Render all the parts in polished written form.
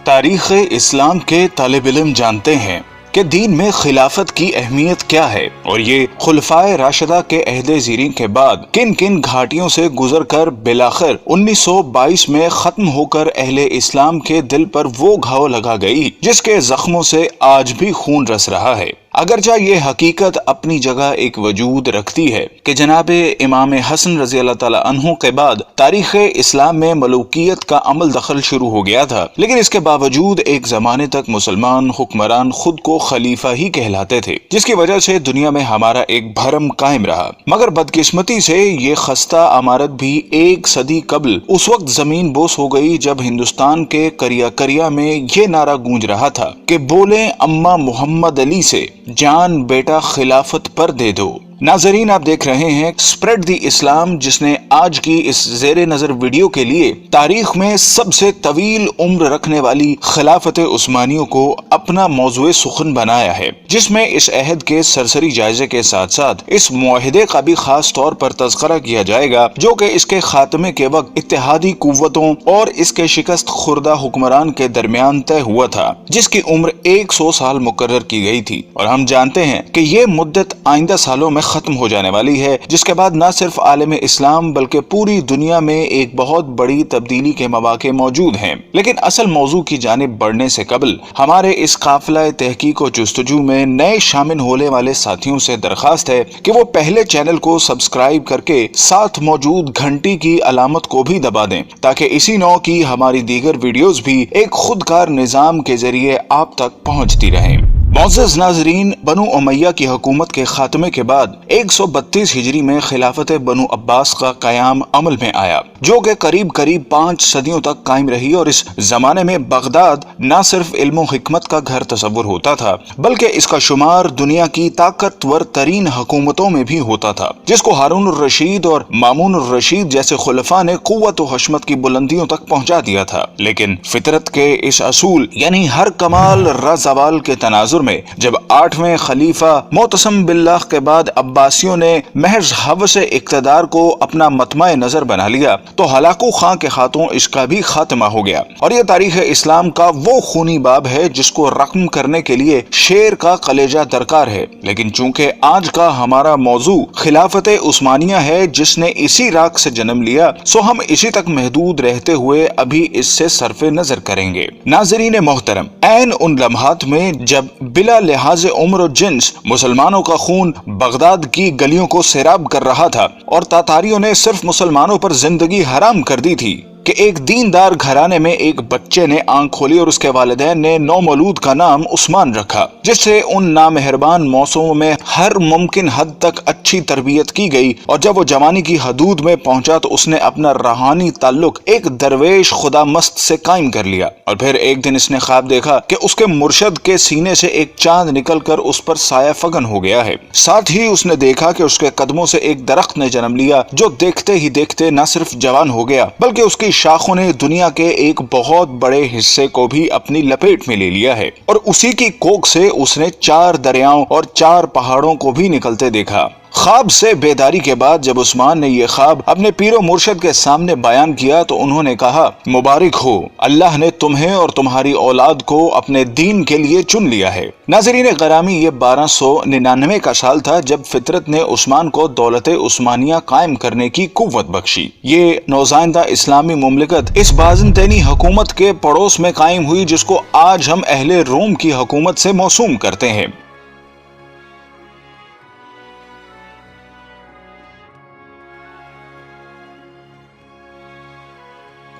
تاریخ اسلام کے طالب علم جانتے ہیں کہ دین میں خلافت کی اہمیت کیا ہے اور یہ خلفائے راشدہ کے عہد زیرین کے بعد کن کن گھاٹیوں سے گزر کر بالآخر 1922 میں ختم ہو کر اہل اسلام کے دل پر وہ گھاؤ لگا گئی جس کے زخموں سے آج بھی خون رس رہا ہے۔ اگرچہ یہ حقیقت اپنی جگہ ایک وجود رکھتی ہے کہ جناب امام حسن رضی اللہ تعالی عنہ کے بعد تاریخ اسلام میں ملوکیت کا عمل دخل شروع ہو گیا تھا، لیکن اس کے باوجود ایک زمانے تک مسلمان حکمران خود کو خلیفہ ہی کہلاتے تھے، جس کی وجہ سے دنیا میں ہمارا ایک بھرم قائم رہا۔ مگر بدقسمتی سے یہ خستہ عمارت بھی ایک صدی قبل اس وقت زمین بوس ہو گئی جب ہندوستان کے کریا کریا میں یہ نعرہ گونج رہا تھا کہ بولیں اماں محمد علی سے، جان بیٹا خلافت پر دے دو۔ ناظرین، آپ دیکھ رہے ہیں اسپریڈ دی اسلام، جس نے آج کی اس زیر نظر ویڈیو کے لیے تاریخ میں سب سے طویل عمر رکھنے والی خلافت عثمانیوں کو اپنا موضوع سخن بنایا ہے، جس میں اس عہد کے سرسری جائزے کے ساتھ ساتھ اس معاہدے کا بھی خاص طور پر تذکرہ کیا جائے گا جو کہ اس کے خاتمے کے وقت اتحادی قوتوں اور اس کے شکست خوردہ حکمران کے درمیان طے ہوا تھا، جس کی عمر 100 سال مقرر کی گئی تھی، اور ہم جانتے ہیں کہ یہ مدت آئندہ سالوں میں ختم ہو جانے والی ہے، جس کے بعد نہ صرف عالم اسلام بلکہ پوری دنیا میں ایک بہت بڑی تبدیلی کے مواقع موجود ہیں۔ لیکن اصل موضوع کی جانب بڑھنے سے قبل ہمارے اس قافلہ تحقیق و جستجو میں نئے شامل ہونے والے ساتھیوں سے درخواست ہے کہ وہ پہلے چینل کو سبسکرائب کر کے ساتھ موجود گھنٹی کی علامت کو بھی دبا دیں تاکہ اسی نوع کی ہماری دیگر ویڈیوز بھی ایک خودکار نظام کے ذریعے آپ تک پہنچتی رہیں۔ معزز ناظرین، بنو امیہ کی حکومت کے خاتمے کے بعد 132 ہجری میں خلافت بنو عباس کا قیام عمل میں آیا، جو کہ قریب 5 صدیوں تک قائم رہی، اور اس زمانے میں بغداد نہ صرف علم و حکمت کا گھر تصور ہوتا تھا بلکہ اس کا شمار دنیا کی طاقتور ترین حکومتوں میں بھی ہوتا تھا، جس کو ہارون الرشید اور مامون الرشید جیسے خلفاء نے قوت و حشمت کی بلندیوں تک پہنچا دیا تھا۔ لیکن فطرت کے اس اصول یعنی ہر کمال رزوال کے تناظر میں جب 8ویں خلیفہ معتصم باللہ کے بعد عباسیوں نے محض ہوس اقتدار کو اپنا مطمع نظر بنا لیا تو ہلاکو خاں کے ہاتھوں اس کا بھی خاتمہ ہو گیا، اور یہ تاریخ اسلام کا وہ خونی باب ہے جس کو رقم کرنے کے لیے شیر کا کلیجہ درکار ہے۔ لیکن چونکہ آج کا ہمارا موضوع خلافت عثمانیہ ہے جس نے اسی راک سے جنم لیا، سو ہم اسی تک محدود رہتے ہوئے ابھی اس سے صرف نظر کریں گے۔ ناظرین محترم، عین ان لمحات میں جب بلا لحاظ عمر و جنس مسلمانوں کا خون بغداد کی گلیوں کو سیراب کر رہا تھا اور تاتاریوں نے صرف مسلمانوں پر زندگی حرام کر دی تھی کہ ایک دیندار گھرانے میں ایک بچے نے آنکھ کھولی اور اس کے والدین نے نومولود کا نام عثمان رکھا، جس سے ان نامہربان موسموں میں ہر ممکن حد تک اچھی تربیت کی گئی، اور جب وہ جوانی کی حدود میں پہنچا تو اس نے اپنا روحانی تعلق ایک درویش خدا مست سے قائم کر لیا، اور پھر ایک دن اس نے خواب دیکھا کہ اس کے مرشد کے سینے سے ایک چاند نکل کر اس پر سایہ فگن ہو گیا ہے۔ ساتھ ہی اس نے دیکھا کہ اس کے قدموں سے ایک درخت نے جنم لیا جو دیکھتے ہی دیکھتے نہ صرف جوان ہو گیا بلکہ اس کی شاخوں نے دنیا کے ایک بہت بڑے حصے کو بھی اپنی لپیٹ میں لے لیا ہے، اور اسی کی کوکھ سے اس نے 4 دریاؤں اور 4 پہاڑوں کو بھی نکلتے دیکھا۔ خواب سے بیداری کے بعد جب عثمان نے یہ خواب اپنے پیر و مرشد کے سامنے بیان کیا تو انہوں نے کہا، مبارک ہو، اللہ نے تمہیں اور تمہاری اولاد کو اپنے دین کے لیے چن لیا ہے۔ ناظرین گرامی، یہ 1299 کا سال تھا جب فطرت نے عثمان کو دولت عثمانیہ قائم کرنے کی قوت بخشی۔ یہ نوزائندہ اسلامی مملکت اس بازنطینی حکومت کے پڑوس میں قائم ہوئی جس کو آج ہم اہل روم کی حکومت سے موسوم کرتے ہیں۔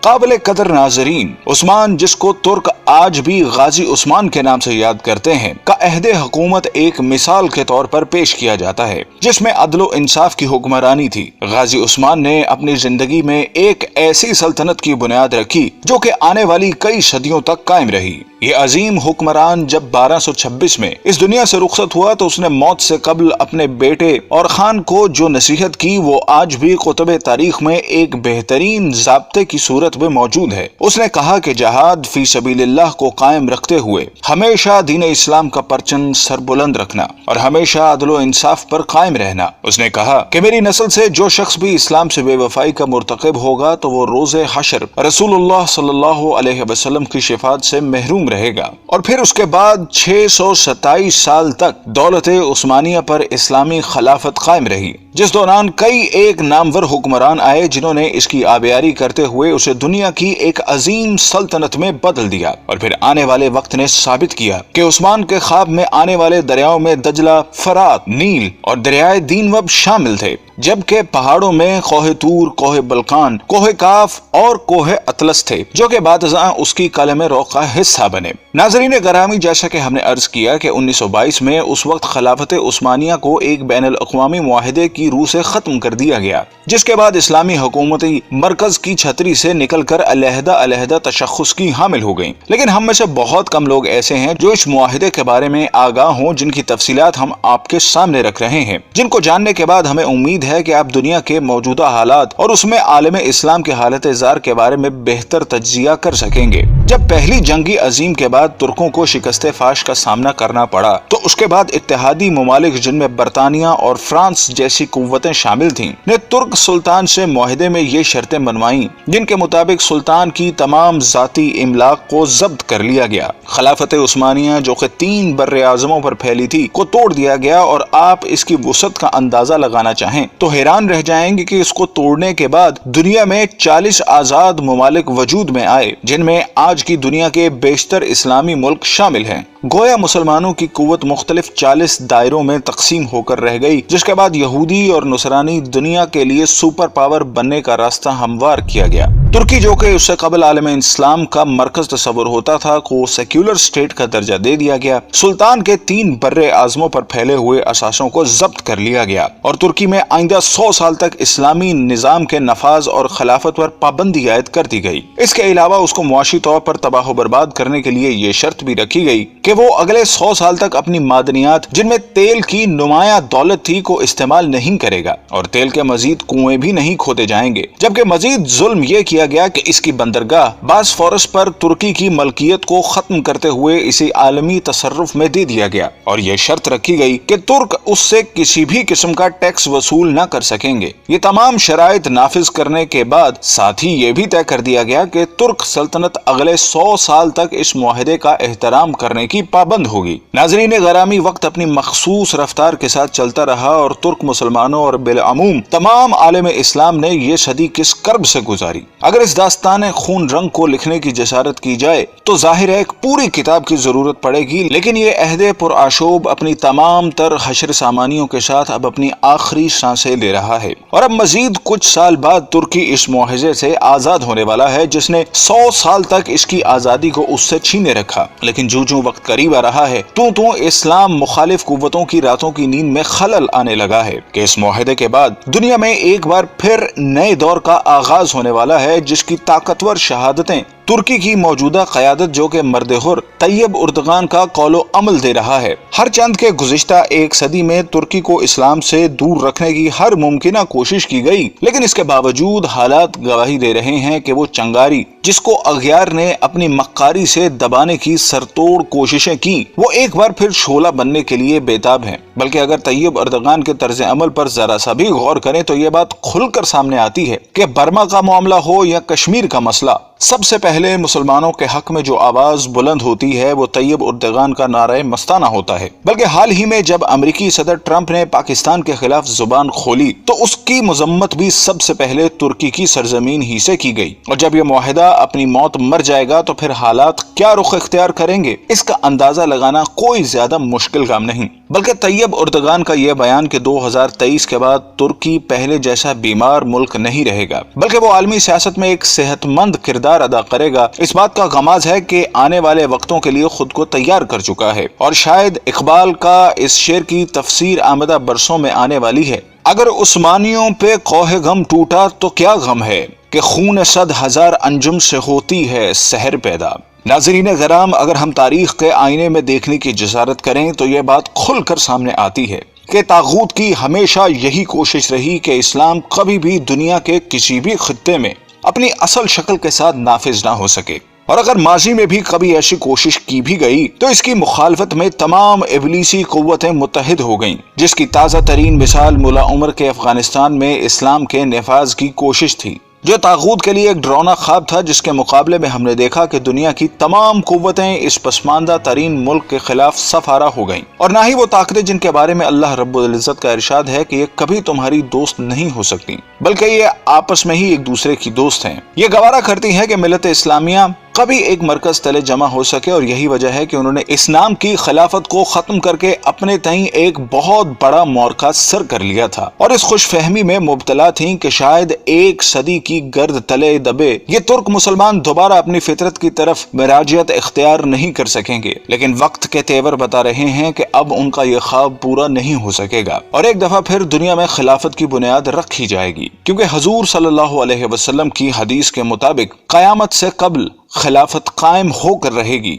قابل قدر ناظرین، عثمان، جس کو ترک آج بھی غازی عثمان کے نام سے یاد کرتے ہیں، کا عہد حکومت ایک مثال کے طور پر پیش کیا جاتا ہے جس میں عدل و انصاف کی حکمرانی تھی۔ غازی عثمان نے اپنی زندگی میں ایک ایسی سلطنت کی بنیاد رکھی جو کہ آنے والی کئی صدیوں تک قائم رہی۔ یہ عظیم حکمران جب 1226 میں اس دنیا سے رخصت ہوا تو اس نے موت سے قبل اپنے بیٹے اور خان کو جو نصیحت کی وہ آج بھی کتب تاریخ میں ایک بہترین ضابطے کی صورت میں موجود ہے۔ اس نے کہا کہ جہاد فی سبیل اللہ کو قائم رکھتے ہوئے ہمیشہ دین اسلام کا پرچم سر بلند رکھنا اور ہمیشہ عدل و انصاف پر قائم رہنا۔ اس نے کہا کہ میری نسل سے جو شخص بھی اسلام سے بے وفائی کا مرتکب ہوگا تو وہ روز حشر رسول اللہ صلی اللہ علیہ وسلم کی شفاعت سے محروم رہے گا۔ اور پھر اس کے بعد 627 سال تک دولت عثمانیہ پر اسلامی خلافت قائم رہی، جس دوران کئی ایک نامور حکمران آئے جنہوں نے اس کی آبیاری کرتے ہوئے اسے دنیا کی ایک عظیم سلطنت میں بدل دیا۔ اور پھر آنے والے وقت نے ثابت کیا کہ عثمان کے خواب میں آنے والے دریاؤں میں دجلہ، فرات، نیل اور دریائے دینوب شامل تھے، جبکہ پہاڑوں میں کوہ طور، کوہ بلقان، کوہ کاف اور کوہ اطلس تھے جو کہ بعد ازاں اس کی قلم روح کا حصہ بنے۔ ناظرین گرامی، جیسا کہ ہم نے عرض کیا کہ 1922 میں اس وقت خلافت عثمانیہ کو ایک بین الاقوامی معاہدے کی روح سے ختم کر دیا گیا، جس کے بعد اسلامی حکومتی مرکز کی چھتری سے نکل کر علیحدہ تشخص کی حامل ہو گئیں۔ لیکن ہم میں سے بہت کم لوگ ایسے ہیں جو اس معاہدے کے بارے میں آگاہ ہوں، جن کی تفصیلات ہم آپ کے سامنے رکھ رہے ہیں، جن کو جاننے کے بعد ہمیں امید ہے کہ آپ دنیا کے موجودہ حالات اور اس میں عالم اسلام کے حالت زار کے بارے میں بہتر تجزیہ کر سکیں گے۔ جب پہلی جنگ عظیم کے بعد ترکوں کو شکست فاش کا سامنا کرنا پڑا تو اس کے بعد اتحادی ممالک جن میں برطانیہ اور فرانس جیسی قوتیں شامل تھیں نے ترک سلطان سے معاہدے میں یہ شرطیں منوائیں جن کے مطابق سلطان کی تمام ذاتی املاک کو ضبط کر لیا گیا، خلافت عثمانیہ جو کہ 3 بر اعظموں پر پھیلی تھی کو توڑ دیا گیا، اور آپ اس کی وسعت کا اندازہ لگانا چاہیں تو حیران رہ جائیں گے کہ اس کو توڑنے کے بعد دنیا میں 40 آزاد ممالک وجود میں آئے، جن میں آج کی دنیا کے بیشتر اسلامی ملک شامل ہیں۔ گویا مسلمانوں کی قوت مختلف 40 دائروں میں تقسیم ہو کر رہ گئی، جس کے بعد یہودی اور نصرانی دنیا کے لیے سپر پاور بننے کا راستہ ہموار کیا گیا۔ ترکی جو کہ اس سے قبل عالم اسلام کا مرکز تصور ہوتا تھا کو سیکولر اسٹیٹ کا درجہ دے دیا گیا، سلطان کے 3 بر اعظموں پر پھیلے ہوئے اثاثوں کو ضبط کر لیا گیا، اور ترکی میں آئندہ 100 سال تک اسلامی نظام کے نفاذ اور خلافت پر پابندی عائد کر دی گئی۔ اس کے علاوہ اس کو معاشی طور پر تباہ و برباد کرنے کے لیے یہ شرط بھی رکھی گئی کہ وہ اگلے 100 سال تک اپنی معدنیات جن میں تیل کی نمایاں دولت تھی کو استعمال نہیں کرے گا، اور تیل کے مزید کنویں بھی نہیں کھودے جائیں گے۔ جبکہ مزید ظلم یہ کیا گیا کہ اس کی بندرگاہ باسفورس پر ترکی کی ملکیت کو ختم کرتے ہوئے اسے عالمی تصرف میں دے دیا گیا، اور یہ شرط رکھی گئی کہ ترک اس سے کسی بھی قسم کا ٹیکس وصول نہ کر سکیں گے۔ یہ تمام شرائط نافذ کرنے کے بعد ساتھ ہی یہ بھی طے کر دیا گیا کہ ترک سلطنت اگلے 100 سال تک اس معاہدے کا احترام کرنے کی پابند ہوگی۔ ناظرین گرامی، وقت اپنی مخصوص رفتار کے ساتھ چلتا رہا اور ترک مسلمانوں اور بالعموم تمام عالم اسلام نے یہ صدی کس کرب سے گزاری۔ اگر اس داستان خون رنگ کو لکھنے کی جسارت کی جائے تو ظاہر ہے ایک پوری کتاب کی ضرورت پڑے گی، لیکن یہ عہد پرآشوب اپنی تمام تر حشر سامانیوں کے ساتھ اب اپنی آخری سانسیں لے رہا ہے، اور اب مزید کچھ سال بعد ترکی اس معاہدے سے آزاد ہونے والا ہے جس نے 100 سال تک اس کی آزادی کو اس سے چھینے رکھا۔ لیکن جو وقت قریب آ رہا ہے تو اسلام مخالف قوتوں کی راتوں کی نیند میں خلل آنے لگا ہے کہ اس معاہدے کے بعد دنیا میں ایک بار پھر نئے دور کا آغاز ہونے والا ہے، جس کی طاقتور شہادتیں ترکی کی موجودہ قیادت جو کہ مرد حر طیب اردغان کا قول و عمل دے رہا ہے۔ ہر چند کے گزشتہ 1 صدی میں ترکی کو اسلام سے دور رکھنے کی ہر ممکنہ کوشش کی گئی، لیکن اس کے باوجود حالات گواہی دے رہے ہیں کہ وہ چنگاری جس کو اغیار نے اپنی مکاری سے دبانے کی سرتوڑ کوششیں کی، وہ ایک بار پھر شعلہ بننے کے لیے بےتاب ہیں۔ بلکہ اگر طیب اردغان کے طرز عمل پر ذرا سا بھی غور کریں تو یہ بات کھل کر سامنے آتی ہے کہ برما کا معاملہ ہو یا کشمیر کا مسئلہ، سب سے پہلے مسلمانوں کے حق میں جو آواز بلند ہوتی ہے وہ طیب اردغان کا نعرہ مستانہ ہوتا ہے۔ بلکہ حال ہی میں جب امریکی صدر ٹرمپ نے پاکستان کے خلاف زبان کھولی تو اس کی مذمت بھی سب سے پہلے ترکی کی سرزمین ہی سے کی گئی، اور جب یہ معاہدہ اپنی موت مر جائے گا تو پھر حالات کیا رخ اختیار کریں گے اس کا اندازہ لگانا کوئی زیادہ مشکل کام نہیں۔ بلکہ طیب اردغان کا یہ بیان کہ 2023 کے بعد ترکی پہلے جیسا بیمار ملک نہیں رہے گا بلکہ وہ عالمی سیاست میں ایک صحت مند کردار ادا کرے گا، اس بات کا غماز ہے کہ آنے والے وقتوں کے لیے خود کو تیار کر چکا ہے، اور شاید اقبال کا اس شعر کی تفسیر آمدہ برسوں میں آنے والی ہے: اگر عثمانیوں پہ کوہ غم ٹوٹا تو کیا غم ہے کہ خون 100,000 انجم سے ہوتی ہے سحر پیدا۔ ناظرین کرام، اگر ہم تاریخ کے آئینے میں دیکھنے کی جسارت کریں تو یہ بات کھل کر سامنے آتی ہے کہ طاغوت کی ہمیشہ یہی کوشش رہی کہ اسلام کبھی بھی دنیا کے کسی بھی خطے میں اپنی اصل شکل کے ساتھ نافذ نہ ہو سکے، اور اگر ماضی میں بھی کبھی ایسی کوشش کی بھی گئی تو اس کی مخالفت میں تمام ابلیسی قوتیں متحد ہو گئیں، جس کی تازہ ترین مثال ملا عمر کے افغانستان میں اسلام کے نفاذ کی کوشش تھی، جو طاغوت کے لیے ایک ڈراؤنا خواب تھا، جس کے مقابلے میں ہم نے دیکھا کہ دنیا کی تمام قوتیں اس پسماندہ ترین ملک کے خلاف صف آرا ہو گئیں، اور نہ ہی وہ طاقتیں جن کے بارے میں اللہ رب العزت کا ارشاد ہے کہ یہ کبھی تمہاری دوست نہیں ہو سکتی، بلکہ یہ آپس میں ہی ایک دوسرے کی دوست ہیں، یہ گوارا کرتی ہے کہ ملت اسلامیہ کبھی ایک مرکز تلے جمع ہو سکے، اور یہی وجہ ہے کہ انہوں نے اس نام کی خلافت کو ختم کر کے اپنے تئیں ایک بہت بڑا معرکہ سر کر لیا تھا، اور اس خوش فہمی میں مبتلا تھیں کہ شاید ایک صدی کی گرد تلے دبے یہ ترک مسلمان دوبارہ اپنی فطرت کی طرف مراجعت اختیار نہیں کر سکیں گے، لیکن وقت کے تیور بتا رہے ہیں کہ اب ان کا یہ خواب پورا نہیں ہو سکے گا، اور ایک دفعہ پھر دنیا میں خلافت کی بنیاد رکھی جائے گی، کیونکہ حضور صلی اللہ علیہ وسلم کی حدیث کے مطابق قیامت سے قبل خلافت قائم ہو کر رہے گی۔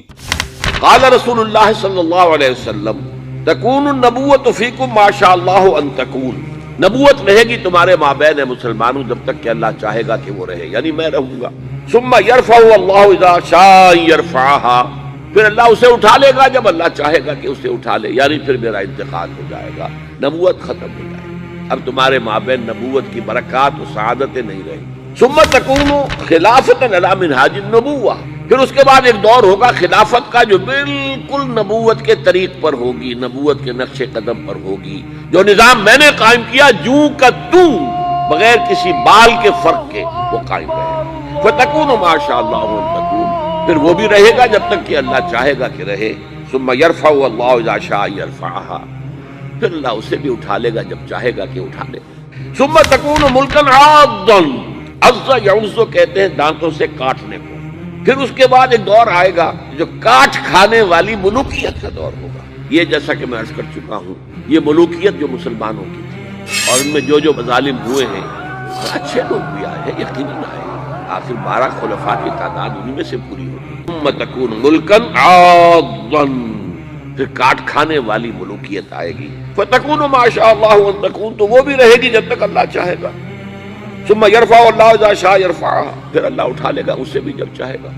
قال رسول اللہ صلی اللہ علیہ وسلم تکون النبوۃ فیکم ما شاء اللہ ان تکون، نبوت رہے گی تمہارے مابین مسلمانوں جب تک کہ اللہ چاہے گا کہ وہ رہے، یعنی میں رہوں گا۔ ثم یرفع اللہ اذا شاء یرفعها، پھر اللہ اسے اٹھا لے گا جب اللہ چاہے گا کہ اسے اٹھا لے، یعنی پھر میرا انتقال ہو جائے گا، نبوت ختم ہو جائے گی، اب تمہارے مابین نبوت کی برکات و سعادتیں نہیں رہیں گی۔ ثم تکون خلافت علی منہاج النبوہ، پھر اس کے بعد ایک دور ہوگا خلافت کا جو بالکل نبوت کے طریق پر ہوگی، نبوت کے نقش قدم پر ہوگی، جو نظام میں نے قائم کیا جوں کا توں بغیر کسی بال کے فرق کے وہ قائم رہے، فتکون ما شاء اللہ ان تکون، پھر وہ بھی رہے گا جب تک کہ اللہ چاہے گا کہ رہے۔ ثم یرفع اللہ اذا شاء یرفعها، پھر اللہ اسے بھی اٹھا لے گا جب چاہے گا کہ اٹھا لے۔ ثم تکون ملکا عاضا، عض یعض کہتے ہیں دانتوں سے کاٹنے کو، پھر اس کے بعد ایک دور آئے گا جو کاٹ کھانے والی ملوکیت کا دور ہوگا۔ یہ جیسا کہ میں عرض کر چکا ہوں، یہ ملوکیت جو مسلمانوں کی تھی، اور ان میں جو جو مظالم ہوئے ہیں، اچھے لوگ بھی آئے ہیں، یقیناً آئے ہیں، آخر 12 خلفاء کی تعداد انہی میں سے پوری ہوگی۔ ثم تکون ملکا عاضا، پھر کاٹ کھانے والی ملوکیت آئے گی، فتکون ما شاء اللہ ان تکون، تو وہ بھی رہے گی جب تک اللہ چاہے گا۔ ثم یرفع اللہ اذا شاء یرفعها، پھر اللہ اٹھا لے گا اسے بھی جب چاہے گا۔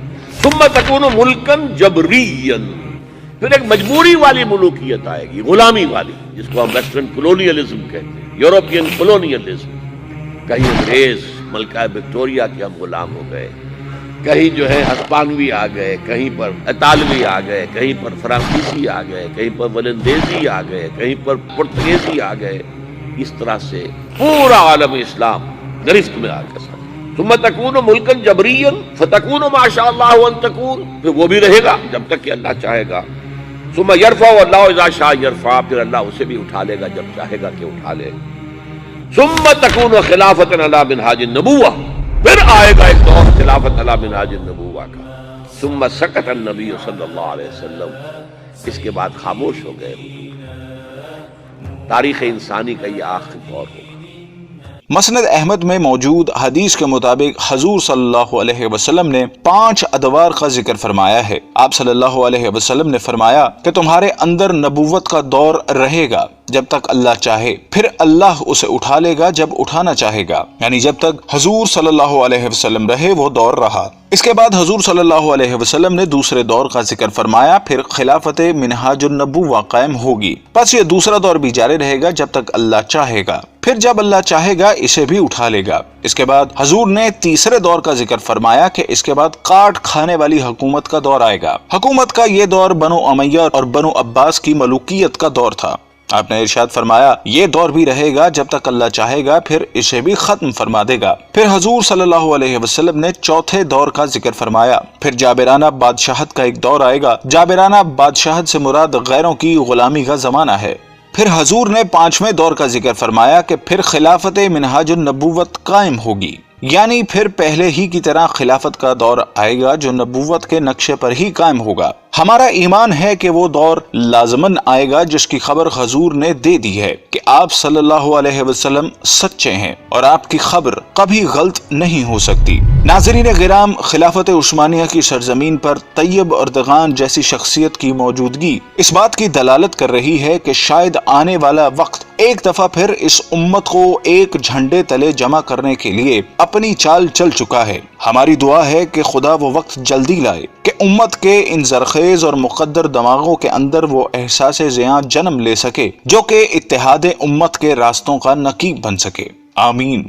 ثم تکون ملکا جبریا، پھر ایک مجبوری والی ملوکیت آئے گی، غلامی والی، جس کو ہم ویسٹرن کولونیلزم کہتے ہیں، یورپین کولونیلزم۔ کہیں انگریز ملکہ وکٹوریہ کے ہم غلام ہو گئے، کہیں جو ہے ہسپانوی آ گئے، کہیں پر اطالوی آ گئے، کہیں پر فرانسیسی آ گئے، کہیں پر ولندیزی آ گئے، کہیں پر پرتگیزی آ گئے، اس طرح سے پورا عالم اسلام گرفت میں آ کے ساتھ۔ ثم تکون ملکا جبریا فتکون ما شاء اللہ ان تکون، پھر وہ بھی رہے گا جب تک کہ اللہ چاہے گا۔ ثم یرفع اللہ اذا شاء یرفع، پھر اللہ اسے بھی اٹھا لے گا جب چاہے گا کہ اٹھا لے۔ ثم تکون خلافت علی منہاج النبوہ، پھر آئے گا ایک دور خلافت علی منہاج النبوہ کا۔ ثم سکت النبی صلی اللہ علیہ وسلم، اس کے بعد خاموش ہو گئے حضور۔ تاریخ انسانی کا یہ آخری دور ہوگا۔ مسند احمد میں موجود حدیث کے مطابق حضور صلی اللہ علیہ وسلم نے 5 ادوار کا ذکر فرمایا ہے۔ آپ صلی اللہ علیہ وسلم نے فرمایا کہ تمہارے اندر نبوت کا دور رہے گا جب تک اللہ چاہے، پھر اللہ اسے اٹھا لے گا جب اٹھانا چاہے گا، یعنی جب تک حضور صلی اللہ علیہ وسلم رہے وہ دور رہا۔ اس کے بعد حضور صلی اللہ علیہ وسلم نے دوسرے دور کا ذکر فرمایا، پھر خلافت منہاج النبوہ قائم ہوگی، پس یہ دوسرا دور بھی جاری رہے گا جب تک اللہ چاہے گا، پھر جب اللہ چاہے گا اسے بھی اٹھا لے گا۔ اس کے بعد حضور نے تیسرے دور کا ذکر فرمایا کہ اس کے بعد کاٹ کھانے والی حکومت کا دور آئے گا۔ حکومت کا یہ دور بنو امیہ اور بنو عباس کی ملوکیت کا دور تھا۔ آپ نے ارشاد فرمایا یہ دور بھی رہے گا جب تک اللہ چاہے گا، پھر اسے بھی ختم فرما دے گا۔ پھر حضور صلی اللہ علیہ وسلم نے چوتھے دور کا ذکر فرمایا، پھر جابرانہ بادشاہت کا ایک دور آئے گا۔ جابرانہ بادشاہت سے مراد غیروں کی غلامی کا زمانہ ہے۔ پھر حضور نے 5ویں دور کا ذکر فرمایا کہ پھر خلافت منہاج النبوت قائم ہوگی۔ یعنی پھر پہلے ہی کی طرح خلافت کا دور آئے گا جو نبوت کے نقشے پر ہی قائم ہوگا۔ ہمارا ایمان ہے کہ وہ دور لازماً آئے گا جس کی خبر حضور نے دے دی ہے کہ آپ صلی اللہ علیہ وسلم سچے ہیں اور آپ کی خبر کبھی غلط نہیں ہو سکتی۔ ناظرین کرام، خلافت عثمانیہ کی سرزمین پر طیب اردغان جیسی شخصیت کی موجودگی اس بات کی دلالت کر رہی ہے کہ شاید آنے والا وقت ایک دفعہ پھر اس امت کو ایک جھنڈے تلے جمع کرنے کے لیے اپنی چال چل چکا ہے۔ ہماری دعا ہے کہ خدا وہ وقت جلدی لائے کہ امت کے ان زرخیز اور مقدر دماغوں کے اندر وہ احساس زیاں جنم لے سکے جو کہ اتحاد امت کے راستوں کا نقیب بن سکے۔ آمین۔